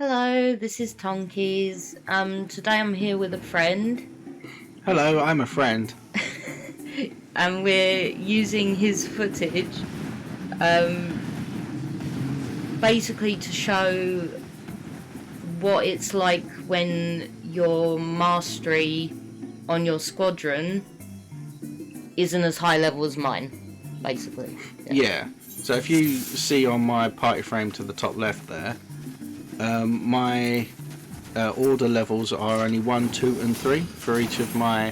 Hello, this is Tonkies. Today I'm here with a friend. Hello, I'm a friend. And we're using his footage, basically to show what it's like when your mastery on your squadron isn't as high level as mine, basically. Yeah. So if you see on my party frame to the top left there, my order levels are only 1, 2 and 3 for each of my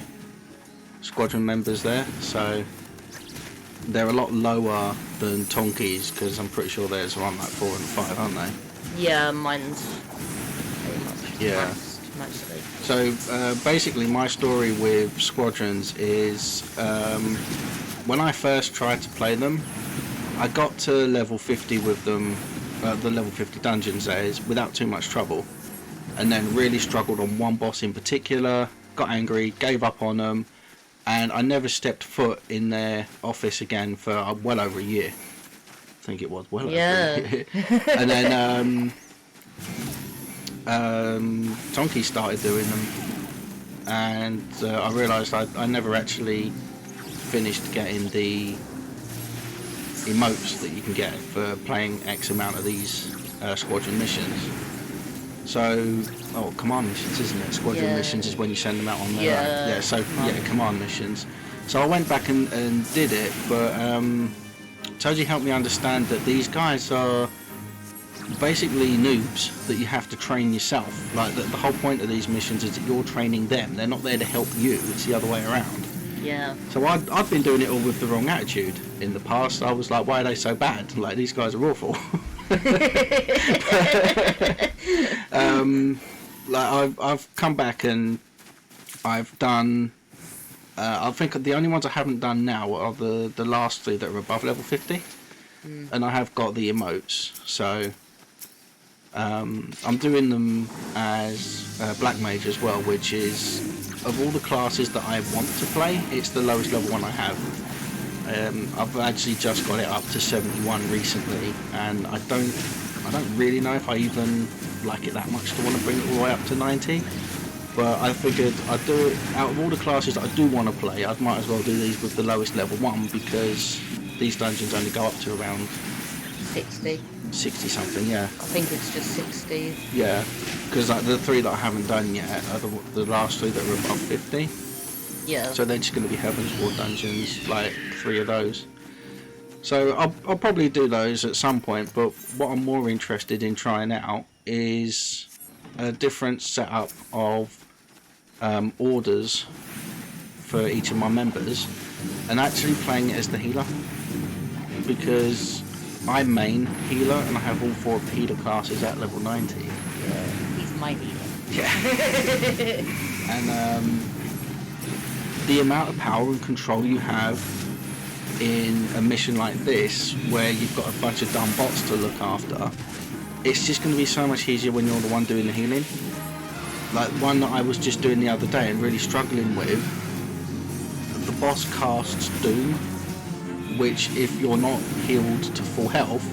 squadron members there. So they're a lot lower than Tonki's, because I'm pretty sure theirs are on like 4 and 5, aren't they? Yeah, mine's pretty much Yeah. mostly. So basically my story with squadrons is when I first tried to play them, I got to level 50 with them, the level 50 dungeons that is, without too much trouble, and then really struggled on one boss in particular, got angry, gave up on them, and I never stepped foot in their office again for well over a year. I think it was well over a year. And then Tonki started doing them, and I realised I never actually finished getting the emotes that you can get for playing X amount of these squadron missions. So, command missions, isn't it? Squadron missions is when you send them out on their own. Yeah, so command missions. So I went back and did it, but Toji helped me understand that these guys are basically noobs that you have to train yourself. Like the whole point of these missions is that you're training them. They're not there to help you. It's the other way around. Yeah. So I've been doing it all with the wrong attitude in the past. I was like, why are they so bad? Like, these guys are awful. Like I've come back and I've done. I think the only ones I haven't done now are the last 3 that are above level 50, and I have got the emotes. So I'm doing them as Black Mage as well, which is, of all the classes that I want to play, it's the lowest level one I have. I've actually just got it up to 71 recently, and I don't really know if I even like it that much to want to bring it all the way up to 90. But I figured I'd do it, out of all the classes that I do want to play, I might as well do these with the lowest level one, because these dungeons only go up to around 60 something, yeah. I think it's just 60. Yeah, because like the 3 that I haven't done yet are the last 3 that are above 50. Yeah. So they're just going to be Heaven's War dungeons, like 3 of those. So I'll probably do those at some point, but what I'm more interested in trying out is a different setup of orders for each of my members, and actually playing it as the healer, because I main healer and I have all 4 of the healer classes at level 90. Yeah, he's my healer. Yeah. And the amount of power and control you have in a mission like this, where you've got a bunch of dumb bots to look after, it's just going to be so much easier when you're the one doing the healing. Like one that I was just doing the other day and really struggling with, the boss casts Doom, which if you're not healed to full health,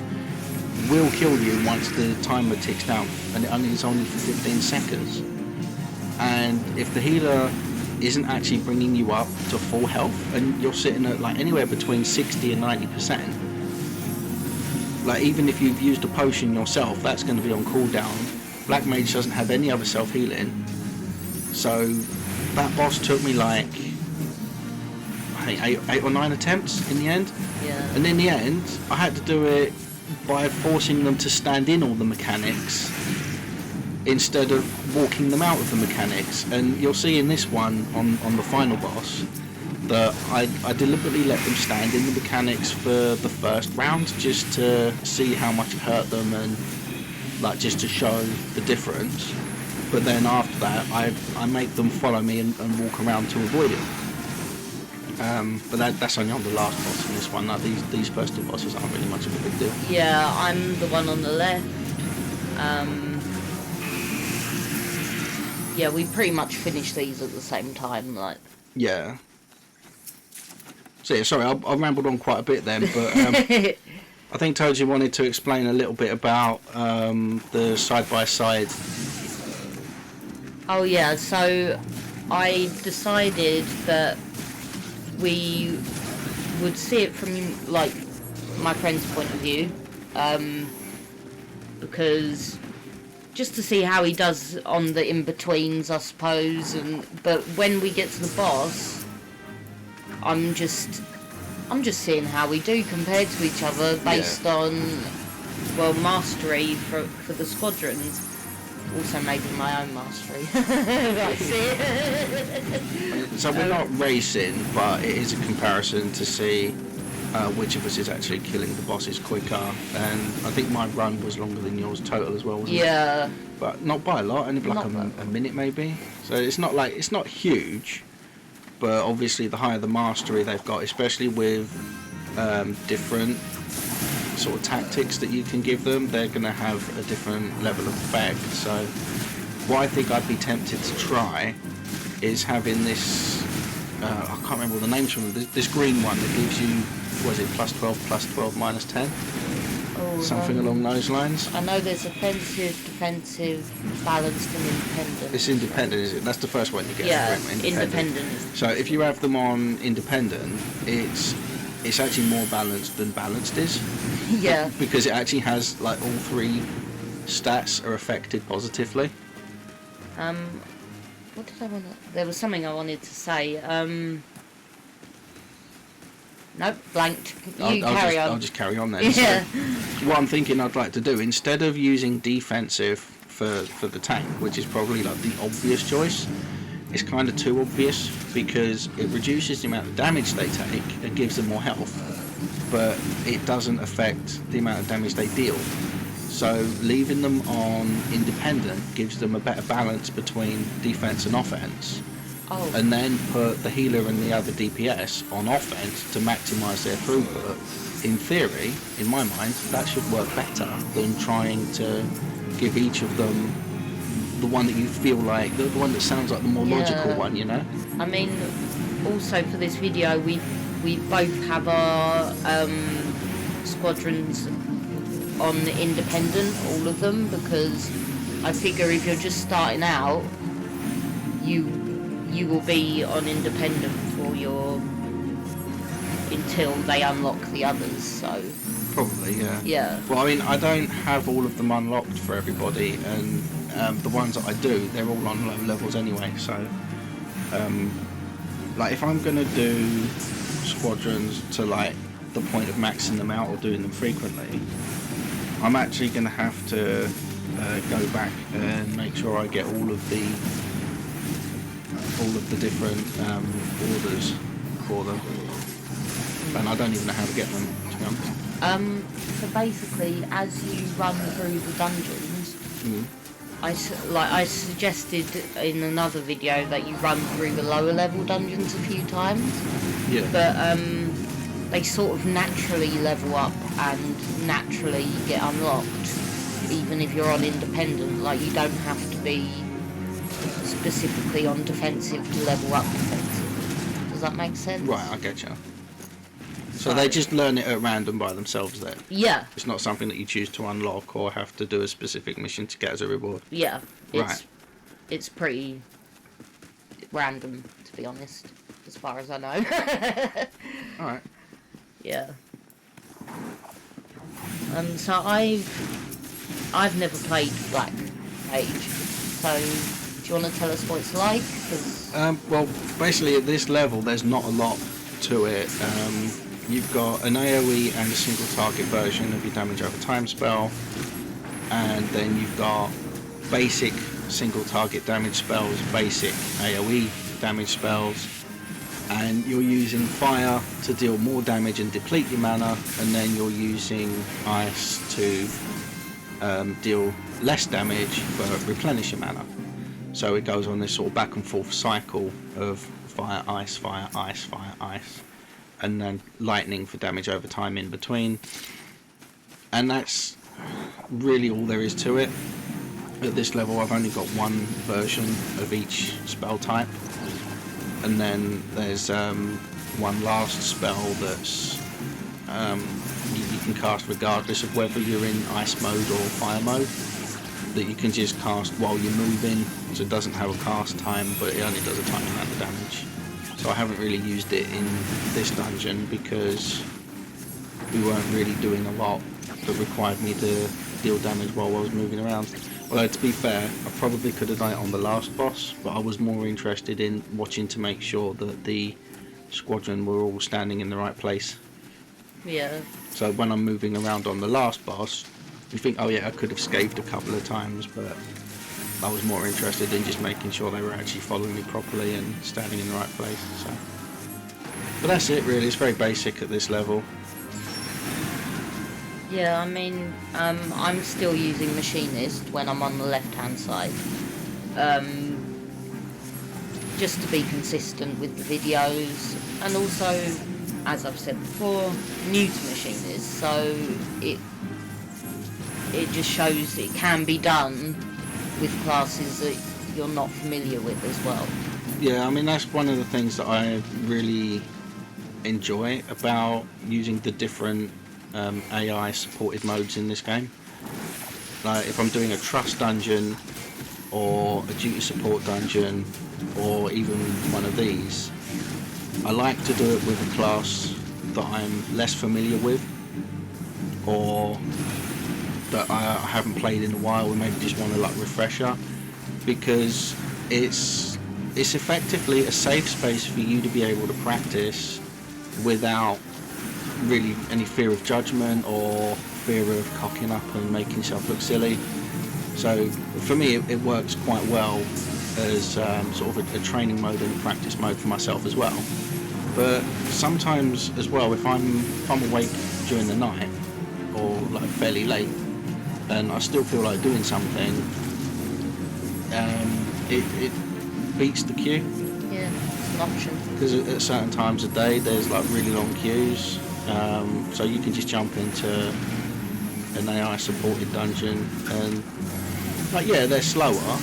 will kill you once the timer ticks down, and it's only for 15 seconds. And if the healer isn't actually bringing you up to full health, and you're sitting at like anywhere between 60 and 90%, like even if you've used a potion yourself, that's going to be on cooldown. Black Mage doesn't have any other self-healing, so that boss took me like I think 8 or 9 attempts in the end. Yeah. And in the end, I had to do it by forcing them to stand in all the mechanics instead of walking them out of the mechanics. And you'll see in this one, on the final boss, that I deliberately let them stand in the mechanics for the first round, just to see how much it hurt them, and like just to show the difference. But then after that, I make them follow me and walk around to avoid it. But that's only on the last boss in this one. Like these first 2 bosses aren't really much of a big deal. Yeah, I'm the one on the left. Yeah, we pretty much finished these at the same time, like. Yeah. So yeah, sorry, I rambled on quite a bit then, but I think Toji wanted to explain a little bit about the side-by-side. Oh yeah, so I decided that we would see it from like my friend's point of view, because just to see how he does on the in-betweens, I suppose. But when we get to the boss, I'm just seeing how we do compared to each other based on, well, mastery for the squadrons. Also maybe my own mastery. That's it. So we're not racing, but it is a comparison to see which of us is actually killing the bosses quicker. And I think my run was longer than yours total as well, wasn't it? Yeah. But not by a lot, only like a minute maybe. So it's not huge, but obviously the higher the mastery they've got, especially with different sort of tactics that you can give them, they're going to have a different level of effect. So what I think I'd be tempted to try is having this, I can't remember all the names from them, this green one that gives you, what is it, +12, +12, -10? Oh, something along those lines. I know there's offensive, defensive, balanced and independent. It's independent, is it? That's the first one you get. Yeah, right? independent. So if you have them on independent, it's actually more balanced than balanced is. Yeah. Because it actually has like all three stats are affected positively. What did I want to... There was something I wanted to say. Nope, blanked. Carry on. I'll just carry on then. Yeah. So what I'm thinking I'd like to do, instead of using defensive for the tank, which is probably like the obvious choice, it's kind of too obvious because it reduces the amount of damage they take and gives them more health, but it doesn't affect the amount of damage they deal. So leaving them on independent gives them a better balance between defense and offense. Oh. And then put the healer and the other DPS on offense to maximise their throughput. In theory, in my mind, that should work better than trying to give each of them the one that you feel like, the one that sounds like the more logical one, you know? I mean, also for this video, we both have our squadrons on independent, all of them, because I figure if you're just starting out, you will be on independent for your until they unlock the others. So probably, yeah. Yeah. Well, I mean, I don't have all of them unlocked for everybody, and the ones that I do, they're all on low levels anyway. So, like, if I'm gonna do squadrons to like the point of maxing them out or doing them frequently, I'm actually gonna have to go back and make sure I get all of the different orders for them, and I don't even know how to get them, to be honest. So basically, as you run through the dungeons, I suggested in another video that you run through the lower level dungeons a few times. Yeah. But they sort of naturally level up and naturally get unlocked, even if you're on independent. Like, you don't have to be specifically on defensive to level up defensive. Does that make sense? Right, I get you. So they just learn it at random by themselves then? Yeah. It's not something that you choose to unlock or have to do a specific mission to get as a reward? Yeah. Right. It's pretty random, to be honest, as far as I know. Alright. Yeah. So I've never played Black Mage, so do you want to tell us what it's like? 'Cause Well, basically at this level there's not a lot to it. You've got an AoE and a single target version of your damage over time spell, and then you've got basic single target damage spells, basic AoE damage spells, and you're using fire to deal more damage and deplete your mana, and then you're using ice to deal less damage but replenish your mana. So it goes on this sort of back and forth cycle of fire, ice, fire, ice, fire, ice, and then lightning for damage over time in between. And that's really all there is to it. At this level I've only got one version of each spell type, and then there's one last spell that's you can cast regardless of whether you're in ice mode or fire mode. That you can just cast while you're moving, so it doesn't have a cast time, but it only does a tiny amount of damage. So I haven't really used it in this dungeon because we weren't really doing a lot that required me to deal damage while I was moving around. Although to be fair, I probably could have done it on the last boss, but I was more interested in watching to make sure that the squadron were all standing in the right place. Yeah. So when I'm moving around on the last boss, you think, oh yeah, I could have scathed a couple of times, but I was more interested in just making sure they were actually following me properly and standing in the right place. So, but that's it really. It's very basic at this level. Yeah, I mean, I'm still using Machinist when I'm on the left-hand side. Just to be consistent with the videos, and also, as I've said before, new to Machinist, so it just shows it can be done with classes that you're not familiar with as well. Yeah, I mean, that's one of the things that I really enjoy about using the different AI supported modes in this game. Like if I'm doing a trust dungeon or a duty support dungeon or even one of these, I like to do it with a class that I'm less familiar with or that I haven't played in a while and maybe just want a refresher, because it's effectively a safe space for you to be able to practice without really any fear of judgment or fear of cocking up and making yourself look silly. So for me it works quite well as sort of a training mode and a practice mode for myself as well. But sometimes as well, if I'm awake during the night or like fairly late and I still feel like doing something, it beats the queue. Yeah, it's an option. Because at certain times of day there's like really long queues, so you can just jump into an AI supported dungeon and like yeah, they're slower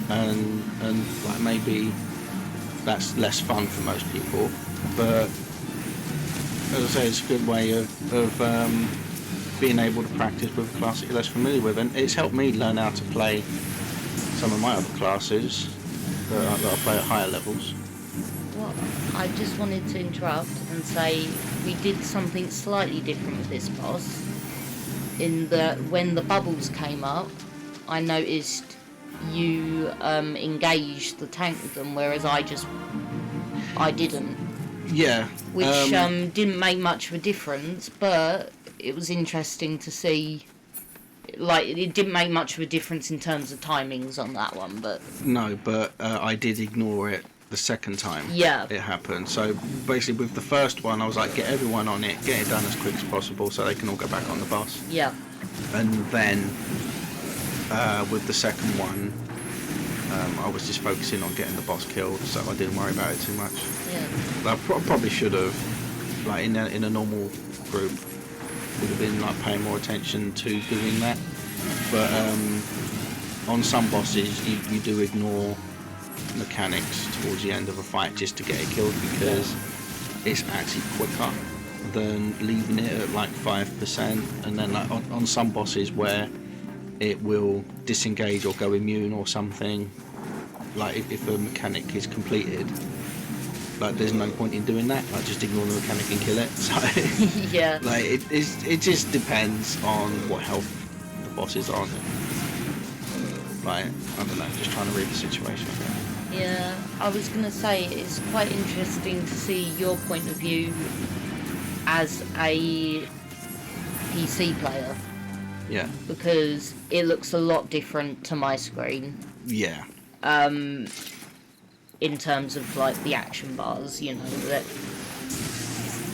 and like maybe that's less fun for most people, but as I say, it's a good way of being able to practice with a class that you're less familiar with, and it's helped me learn how to play some of my other classes that I play at higher levels. Well, I just wanted to interrupt and say we did something slightly different with this boss. In that when the bubbles came up, I noticed you engaged the tank with them, whereas I didn't. Yeah. Which didn't make much of a difference, but it was interesting to see. Like, it didn't make much of a difference in terms of timings on that one, but... No, but I did ignore it the second time it happened. So basically with the first one I was like, get everyone on it, get it done as quick as possible so they can all go back on the boss. Yeah. And then with the second one I was just focusing on getting the boss killed, so I didn't worry about it too much. Yeah. I probably should have, like in a normal group, would have been like paying more attention to doing that. But on some bosses you do ignore mechanics towards the end of a fight just to get it killed, because it's actually quicker than leaving it at like 5%, and then like on some bosses where it will disengage or go immune or something, like if a mechanic is completed, like there's no point in doing that, like just ignore the mechanic and kill it. So yeah, like it just depends on what health the boss is on. Like, I don't know, just trying to read the situation. Yeah, I was going to say it's quite interesting to see your point of view as a PC player. Yeah. Because it looks a lot different to my screen. Yeah. In terms of like the action bars, you know, that...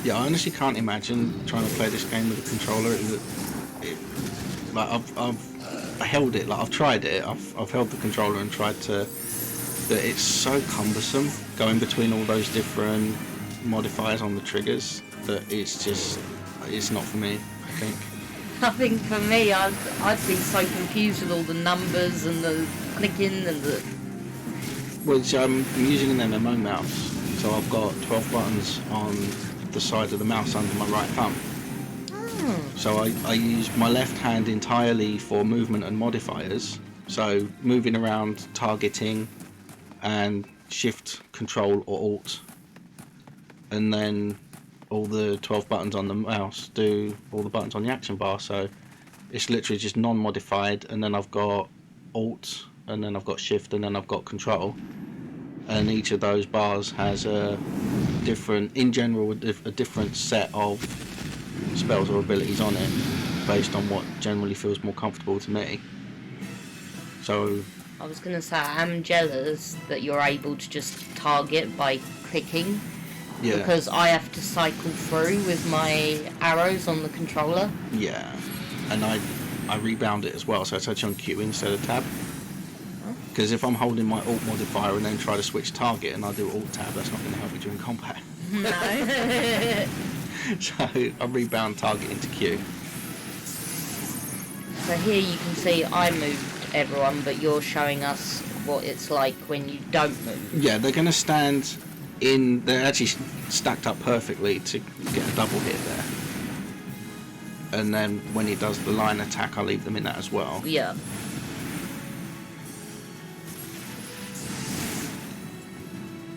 Yeah, I honestly can't imagine trying to play this game with a controller. I held it, like I've tried it, I've held the controller and tried to, but it's so cumbersome going between all those different modifiers on the triggers that it's not for me, I think. I think for me, I'd be so confused with all the numbers and the clicking and the... Which I'm using an MMO mouse, so I've got 12 buttons on the side of the mouse under my right thumb. So I use my left hand entirely for movement and modifiers. So moving around, targeting, and shift, control, or alt. And then all the 12 buttons on the mouse do all the buttons on the action bar. So it's literally just non-modified, and then I've got alt, and then I've got shift, and then I've got control. And each of those bars has a different, in general, a different set of spells or abilities on it, based on what generally feels more comfortable to me. So I was going to say, I'm jealous that you're able to just target by clicking. yeah, Because I have to cycle through with my arrows on the controller. yeah, and I rebound it as well, so it's actually on Q instead of tab. Because if I'm holding my alt modifier and then try to switch target and I do alt tab, that's not going to help me during combat. No. So I rebound target into Q. So here you can see I moved everyone, but you're showing us what it's like when you don't move. Yeah, they're going to stand in, they're actually stacked up perfectly to get a double hit there. And then when he does the line attack, I leave them in that as well. Yeah.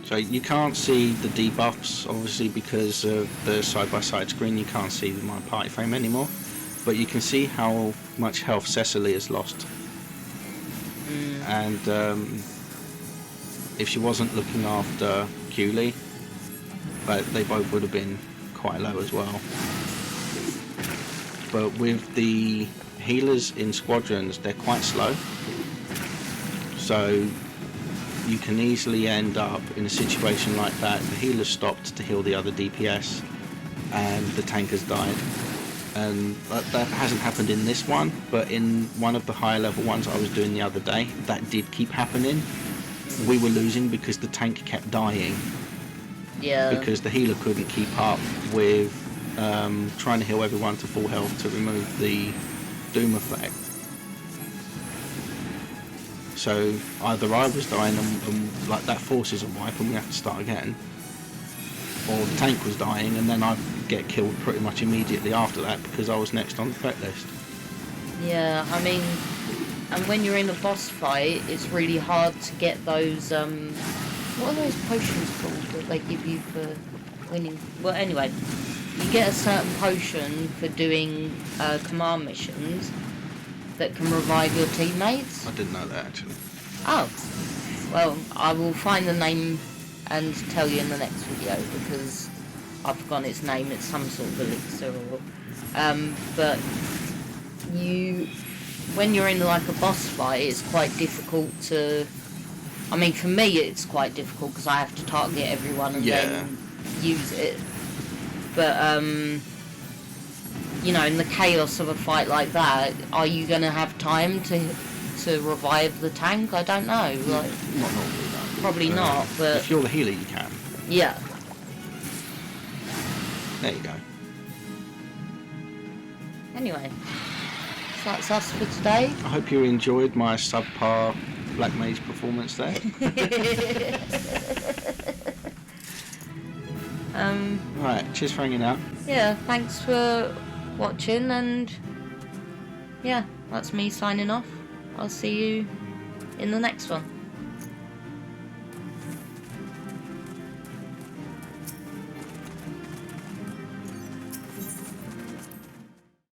So you can't see the debuffs, obviously, because of the side-by-side screen. You can't see my party frame anymore, but you can see how much health Cecily has lost. And if she wasn't looking after Cooley, but they both would have been quite low as well. But with the healers in squadrons, they're quite slow, so you can easily end up in a situation like that. The healer stopped to heal the other DPS and the tank has died. And that hasn't happened in this one, but in one of the higher level ones I was doing the other day, that did keep happening. We were losing because the tank kept dying. Yeah. Because the healer couldn't keep up with trying to heal everyone to full health to remove the doom effect. So either I was dying and like that forces a wipe and we have to start again, or the tank was dying and then I'd get killed pretty much immediately after that because I was next on the threat list. Yeah, I mean, and when you're in a boss fight, it's really hard to get those, what are those potions called that they give you for winning? Well, anyway, you get a certain potion for doing command missions that can revive your teammates. I didn't know that actually. Oh, well, I will find the name and tell you in the next video because I've forgotten its name. It's some sort of elixir or, but when you're in like a boss fight, it's quite difficult to, I mean for me it's quite difficult because I have to target everyone and then use it, but you know, in the chaos of a fight like that, are you going to have time to revive the tank? I don't know. Like, Not normally, no. Probably not, but if you're the healer, you can. yeah. There you go. Anyway, so that's us for today. I hope you enjoyed my subpar Black Mage performance there. Right, cheers for hanging out. Yeah, thanks for watching, and yeah, that's me signing off. I'll see you in the next one.